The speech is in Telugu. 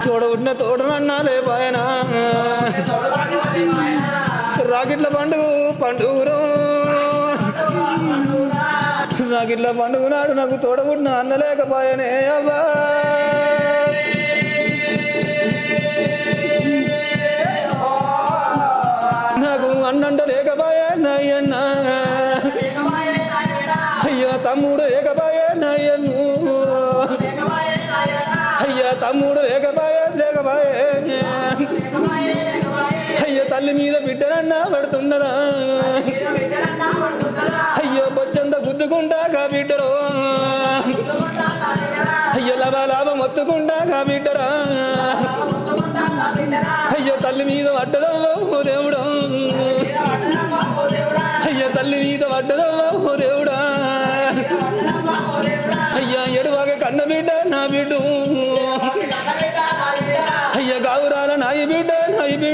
తోడ తోడనన్నాలే పాయన రాగిట్ల పండుగ రాగిట్ల పండుగ నాడు నాకు తోడబుట్టిన అన్నలేకపాయనే అవ్వా నాకు అన్నంట లేకపాయే నాయన్న అయ్యో తమ్ముడు లేకపాయే నాయన్ను అయ్యా తమ్ముడు లేకపాయే అయ్యో తల్లి మీద బిడ్డనన్నా పడుతున్నదా అయ్యో బొచ్చంత గుద్దుకుంటా కా బిడ్డరు అయ్యో లాభం ఒత్తుకుంటా కా బిడ్డరా అయ్యో తల్లి మీద పడ్డదవ్వా ఓ దేవుడా అయ్యో తల్లి మీద పడ్డదవ్వా ఓ దేవుడా అయ్యా ఎడువాగ కన్న బిడ్డ నా బిడ్డు అయ్య గావురాల నాయి బిడ్డ